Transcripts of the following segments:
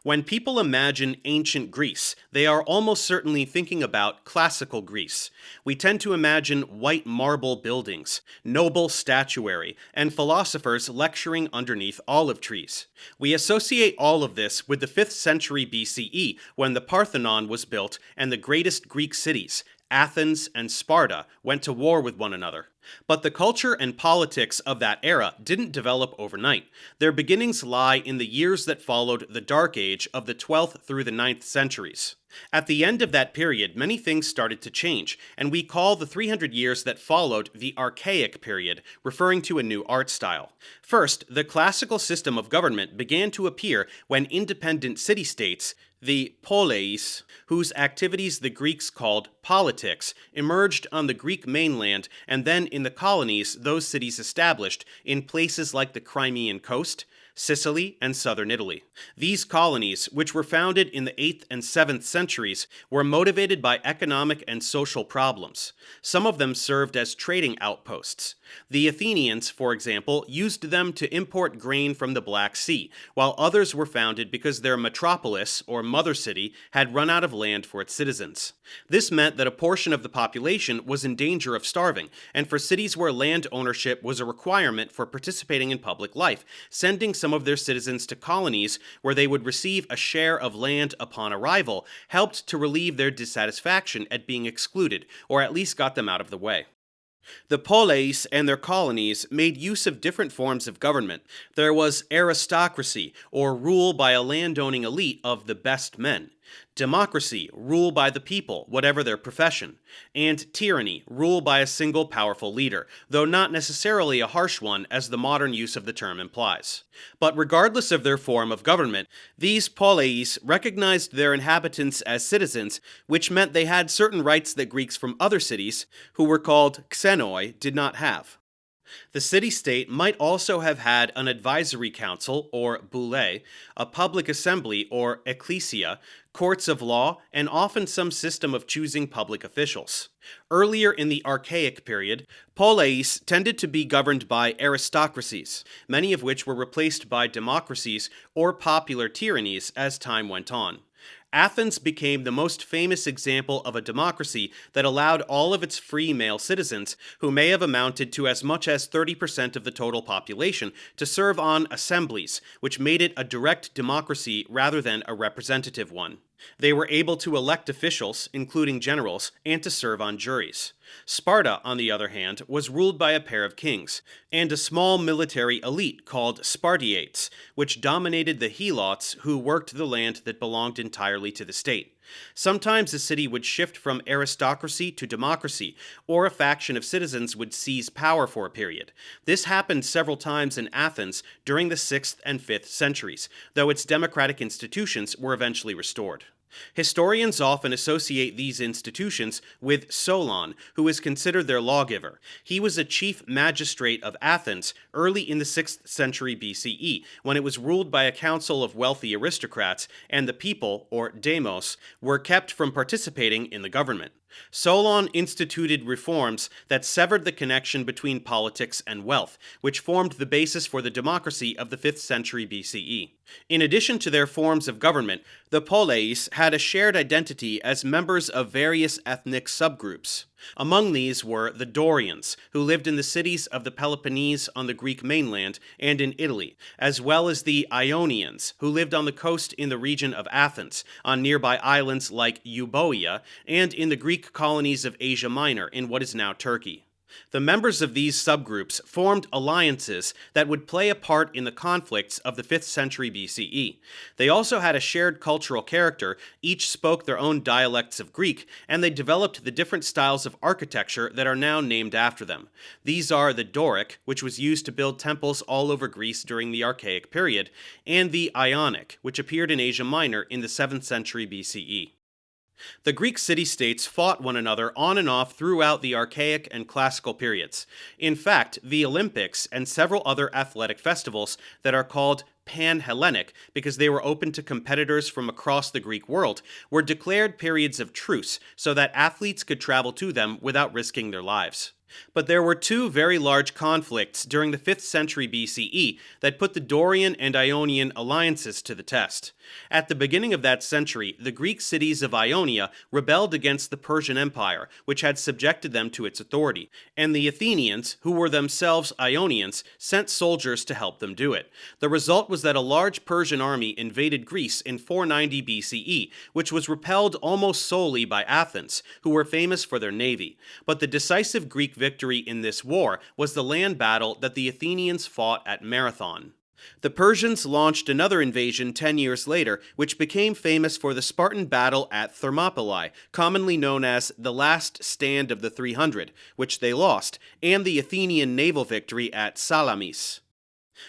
When people imagine ancient Greece, they are almost certainly thinking about classical Greece. We tend to imagine white marble buildings, noble statuary, and philosophers lecturing underneath olive trees. We associate all of this with the 5th century BCE, when the Parthenon was built and the greatest Greek cities, Athens and Sparta, went to war with one another. But the culture and politics of that era didn't develop overnight. Their beginnings lie in the years that followed the Dark Age of the 12th through the 9th centuries. At the end of that period, many things started to change, and we call the 300 years that followed the Archaic period, referring to a new art style. First, the classical system of government began to appear when independent city-states, the poleis, whose activities the Greeks called politics, emerged on the Greek mainland and then in the colonies those cities established in places like the Crimean coast, Sicily, and southern Italy. These colonies, which were founded in the 8th and 7th centuries, were motivated by economic and social problems. Some of them served as trading outposts. The Athenians, for example, used them to import grain from the Black Sea, while others were founded because their metropolis, or mother city, had run out of land for its citizens. This meant that a portion of the population was in danger of starving, and for cities where land ownership was a requirement for participating in public life, sending some of their citizens to colonies where they would receive a share of land upon arrival helped to relieve their dissatisfaction at being excluded, or at least got them out of the way. The poleis and their colonies made use of different forms of government. There was aristocracy, or rule by a landowning elite of the best men; democracy, rule by the people, whatever their profession; and tyranny, rule by a single powerful leader, though not necessarily a harsh one as the modern use of the term implies. But regardless of their form of government, these poleis recognized their inhabitants as citizens, which meant they had certain rights that Greeks from other cities, who were called xenoi, did not have. The city-state might also have had an advisory council, or boule, a public assembly, or ecclesia, courts of law, and often some system of choosing public officials. Earlier in the Archaic period, poleis tended to be governed by aristocracies, many of which were replaced by democracies or popular tyrannies as time went on. Athens became the most famous example of a democracy that allowed all of its free male citizens, who may have amounted to as much as 30% of the total population, to serve on assemblies, which made it a direct democracy rather than a representative one. They were able to elect officials, including generals, and to serve on juries. Sparta, on the other hand, was ruled by a pair of kings, and a small military elite called Spartiates, which dominated the helots who worked the land that belonged entirely to the state. Sometimes a city would shift from aristocracy to democracy, or a faction of citizens would seize power for a period. This happened several times in Athens during the 6th and 5th centuries, though its democratic institutions were eventually restored. Historians often associate these institutions with Solon, who is considered their lawgiver. He was a chief magistrate of Athens early in the 6th century BCE, when it was ruled by a council of wealthy aristocrats, and the people, or demos, were kept from participating in the government. Solon instituted reforms that severed the connection between politics and wealth, which formed the basis for the democracy of the 5th century BCE. In addition to their forms of government, the poleis had a shared identity as members of various ethnic subgroups. Among these were the Dorians, who lived in the cities of the Peloponnese on the Greek mainland and in Italy, as well as the Ionians, who lived on the coast in the region of Athens, on nearby islands like Euboea, and in the Greek colonies of Asia Minor in what is now Turkey. The members of these subgroups formed alliances that would play a part in the conflicts of the 5th century BCE. They also had a shared cultural character, each spoke their own dialects of Greek, and they developed the different styles of architecture that are now named after them. These are the Doric, which was used to build temples all over Greece during the Archaic period, and the Ionic, which appeared in Asia Minor in the 7th century BCE. The Greek city-states fought one another on and off throughout the Archaic and Classical periods. In fact, the Olympics and several other athletic festivals that are called Pan-Hellenic, because they were open to competitors from across the Greek world, were declared periods of truce so that athletes could travel to them without risking their lives. But there were two very large conflicts during the 5th century BCE that put the Dorian and Ionian alliances to the test. At the beginning of that century, the Greek cities of Ionia rebelled against the Persian Empire, which had subjected them to its authority, and the Athenians, who were themselves Ionians, sent soldiers to help them do it. The result was that a large Persian army invaded Greece in 490 BCE, which was repelled almost solely by Athens, who were famous for their navy. But the decisive Greek victory in this war was the land battle that the Athenians fought at Marathon. The Persians launched another invasion 10 years later, which became famous for the Spartan battle at Thermopylae, commonly known as the Last Stand of the 300, which they lost, and the Athenian naval victory at Salamis.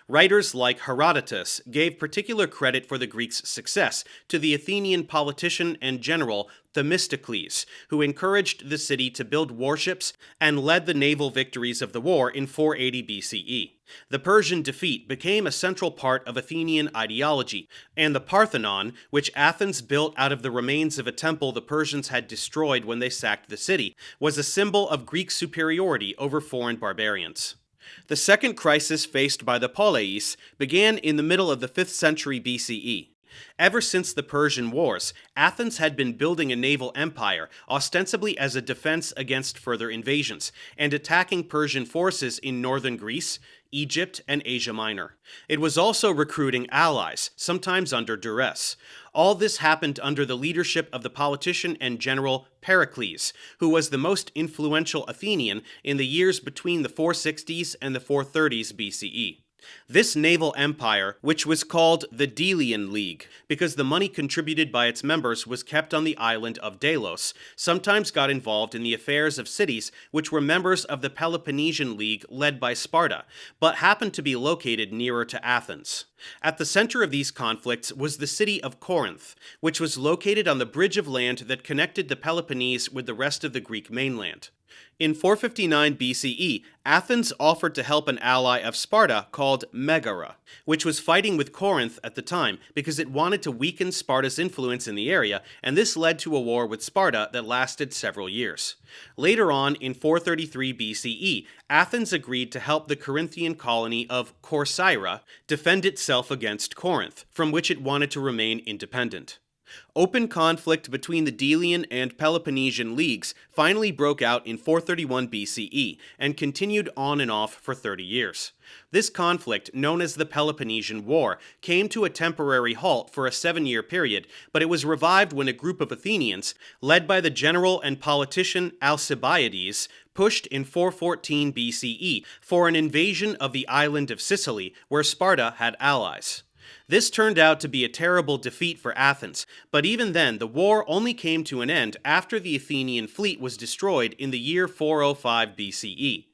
Writers like Herodotus gave particular credit for the Greeks' success to the Athenian politician and general Themistocles, who encouraged the city to build warships and led the naval victories of the war in 480 BCE. The Persian defeat became a central part of Athenian ideology, and the Parthenon, which Athens built out of the remains of a temple the Persians had destroyed when they sacked the city, was a symbol of Greek superiority over foreign barbarians. The second crisis faced by the Poleis began in the middle of the 5th century BCE. Ever since the Persian Wars, Athens had been building a naval empire, ostensibly as a defense against further invasions, and attacking Persian forces in northern Greece, Egypt, and Asia Minor. It was also recruiting allies, sometimes under duress. All this happened under the leadership of the politician and general Pericles, who was the most influential Athenian in the years between the 460s and the 430s BCE. This naval empire, which was called the Delian League, because the money contributed by its members was kept on the island of Delos, sometimes got involved in the affairs of cities which were members of the Peloponnesian League led by Sparta, but happened to be located nearer to Athens. At the center of these conflicts was the city of Corinth, which was located on the bridge of land that connected the Peloponnese with the rest of the Greek mainland. In 459 BCE, Athens offered to help an ally of Sparta called Megara, which was fighting with Corinth at the time because it wanted to weaken Sparta's influence in the area, and this led to a war with Sparta that lasted several years. Later on, in 433 BCE, Athens agreed to help the Corinthian colony of Corcyra defend itself against Corinth, from which it wanted to remain independent. Open conflict between the Delian and Peloponnesian leagues finally broke out in 431 BCE and continued on and off for 30 years. This conflict, known as the Peloponnesian War, came to a temporary halt for a 7-year period, but it was revived when a group of Athenians, led by the general and politician Alcibiades, pushed in 414 BCE for an invasion of the island of Sicily, where Sparta had allies. This turned out to be a terrible defeat for Athens, but even then the war only came to an end after the Athenian fleet was destroyed in the year 405 BCE.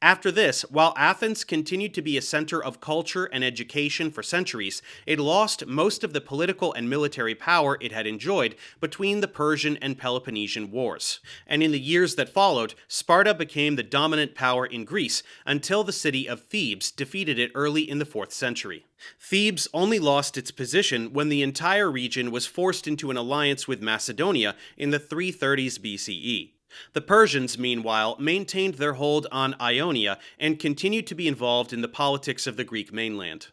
After this, while Athens continued to be a center of culture and education for centuries, it lost most of the political and military power it had enjoyed between the Persian and Peloponnesian Wars. And in the years that followed, Sparta became the dominant power in Greece until the city of Thebes defeated it early in the 4th century. Thebes only lost its position when the entire region was forced into an alliance with Macedonia in the 330s BCE. The Persians, meanwhile, maintained their hold on Ionia and continued to be involved in the politics of the Greek mainland.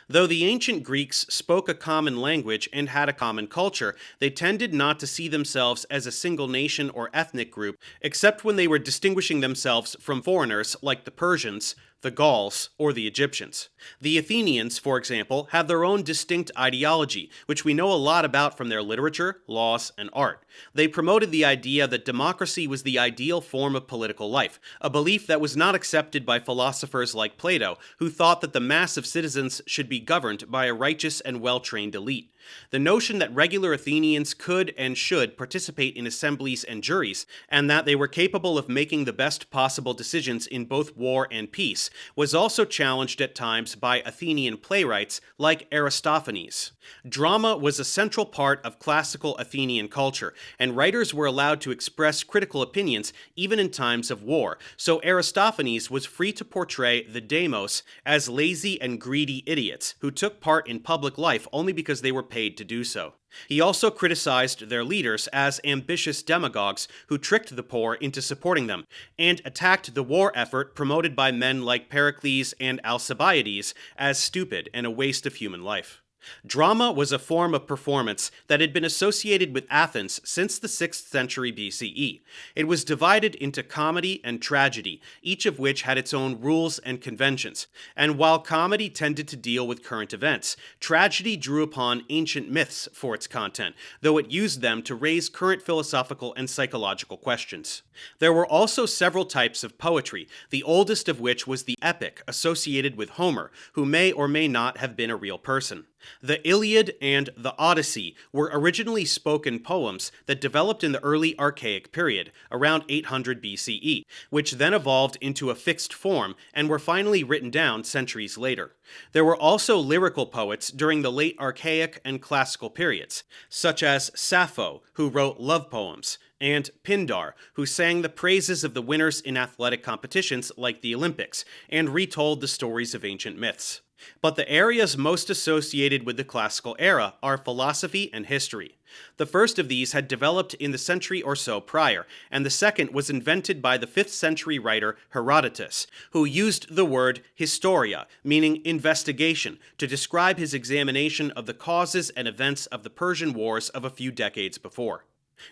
Though the ancient Greeks spoke a common language and had a common culture, they tended not to see themselves as a single nation or ethnic group, except when they were distinguishing themselves from foreigners like the Persians, the Gauls, or the Egyptians. The Athenians, for example, had their own distinct ideology, which we know a lot about from their literature, laws, and art. They promoted the idea that democracy was the ideal form of political life, a belief that was not accepted by philosophers like Plato, who thought that the mass of citizens should be governed by a righteous and well-trained elite. The notion that regular Athenians could and should participate in assemblies and juries, and that they were capable of making the best possible decisions in both war and peace, was also challenged at times by Athenian playwrights like Aristophanes. Drama was a central part of classical Athenian culture, and writers were allowed to express critical opinions even in times of war, so Aristophanes was free to portray the demos as lazy and greedy idiots who took part in public life only because they were paid to do so. He also criticized their leaders as ambitious demagogues who tricked the poor into supporting them, and attacked the war effort promoted by men like Pericles and Alcibiades as stupid and a waste of human life. Drama was a form of performance that had been associated with Athens since the 6th century BCE. It was divided into comedy and tragedy, each of which had its own rules and conventions. And while comedy tended to deal with current events, tragedy drew upon ancient myths for its content, though it used them to raise current philosophical and psychological questions. There were also several types of poetry, the oldest of which was the epic associated with Homer, who may or may not have been a real person. The Iliad and the Odyssey were originally spoken poems that developed in the early Archaic period, around 800 BCE, which then evolved into a fixed form and were finally written down centuries later. There were also lyrical poets during the late Archaic and Classical periods, such as Sappho, who wrote love poems, and Pindar, who sang the praises of the winners in athletic competitions like the Olympics, and retold the stories of ancient myths. But the areas most associated with the classical era are philosophy and history. The first of these had developed in the century or so prior, and the second was invented by the 5th century writer Herodotus, who used the word historia, meaning investigation, to describe his examination of the causes and events of the Persian Wars of a few decades before.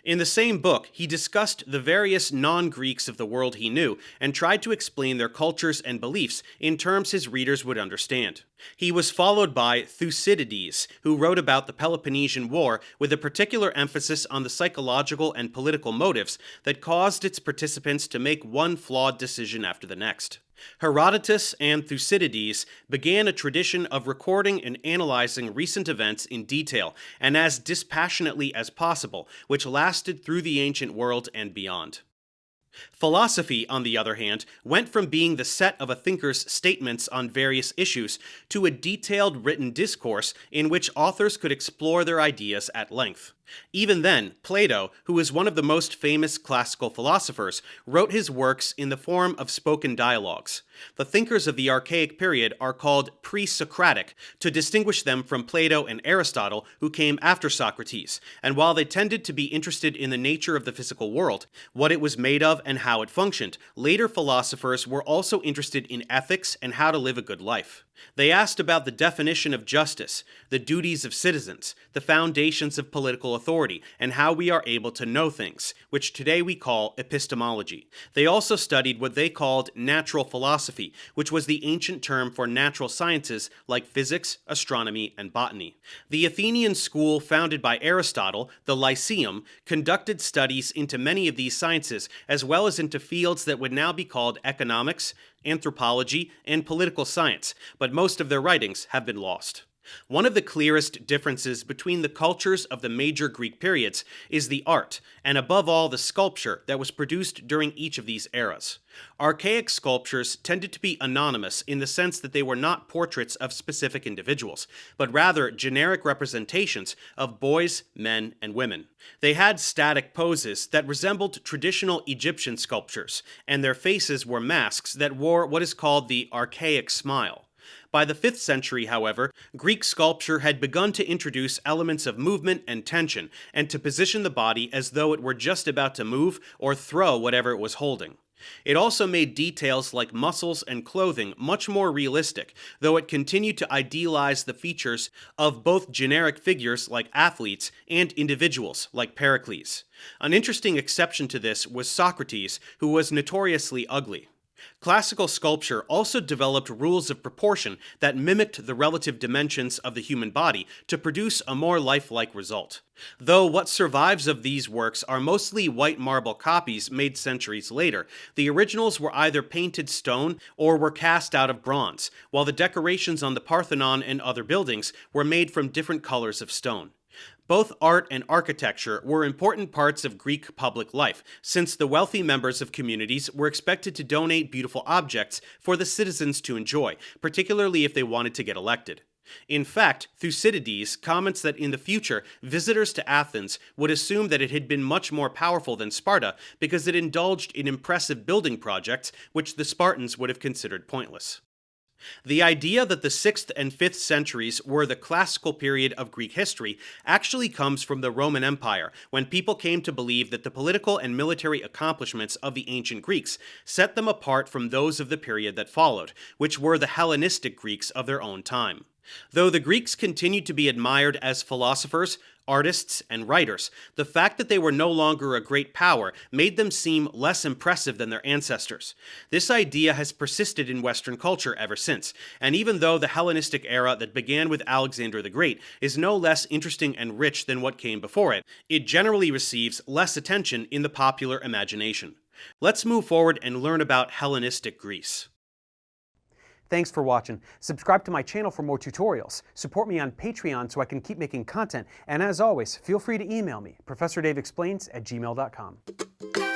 In the same book, he discussed the various non-Greeks of the world he knew and tried to explain their cultures and beliefs in terms his readers would understand. He was followed by Thucydides, who wrote about the Peloponnesian War with a particular emphasis on the psychological and political motives that caused its participants to make one flawed decision after the next. Herodotus and Thucydides began a tradition of recording and analyzing recent events in detail and as dispassionately as possible, which lasted through the ancient world and beyond. Philosophy, on the other hand, went from being the set of a thinker's statements on various issues to a detailed written discourse in which authors could explore their ideas at length. Even then, Plato, who is one of the most famous classical philosophers, wrote his works in the form of spoken dialogues. The thinkers of the Archaic period are called pre-Socratic, to distinguish them from Plato and Aristotle, who came after Socrates, and while they tended to be interested in the nature of the physical world, what it was made of and how it functioned, later philosophers were also interested in ethics and how to live a good life. They asked about the definition of justice, the duties of citizens, the foundations of political authority, and how we are able to know things, which today we call epistemology. They also studied what they called natural philosophy, which was the ancient term for natural sciences like physics, astronomy, and botany. The Athenian school founded by Aristotle, the Lyceum, conducted studies into many of these sciences, as well as into fields that would now be called economics, anthropology, and political science, but most of their writings have been lost. One of the clearest differences between the cultures of the major Greek periods is the art, and above all the sculpture that was produced during each of these eras. Archaic sculptures tended to be anonymous in the sense that they were not portraits of specific individuals, but rather generic representations of boys, men, and women. They had static poses that resembled traditional Egyptian sculptures, and their faces were masks that wore what is called the archaic smile. By the 5th century, however, Greek sculpture had begun to introduce elements of movement and tension, and to position the body as though it were just about to move or throw whatever it was holding. It also made details like muscles and clothing much more realistic, though it continued to idealize the features of both generic figures like athletes and individuals like Pericles. An interesting exception to this was Socrates, who was notoriously ugly. Classical sculpture also developed rules of proportion that mimicked the relative dimensions of the human body to produce a more lifelike result. Though what survives of these works are mostly white marble copies made centuries later, the originals were either painted stone or were cast out of bronze, while the decorations on the Parthenon and other buildings were made from different colors of stone. Both art and architecture were important parts of Greek public life, since the wealthy members of communities were expected to donate beautiful objects for the citizens to enjoy, particularly if they wanted to get elected. In fact, Thucydides comments that in the future, visitors to Athens would assume that it had been much more powerful than Sparta because it indulged in impressive building projects which the Spartans would have considered pointless. The idea that the 6th and 5th centuries were the classical period of Greek history actually comes from the Roman Empire, when people came to believe that the political and military accomplishments of the ancient Greeks set them apart from those of the period that followed, which were the Hellenistic Greeks of their own time. Though the Greeks continued to be admired as philosophers, artists, and writers, the fact that they were no longer a great power made them seem less impressive than their ancestors. This idea has persisted in Western culture ever since, and even though the Hellenistic era that began with Alexander the Great is no less interesting and rich than what came before it, it generally receives less attention in the popular imagination. Let's move forward and learn about Hellenistic Greece. Thanks for watching. Subscribe to my channel for more tutorials. Support me on Patreon so I can keep making content. And as always, feel free to email me, ProfessorDaveExplains@gmail.com.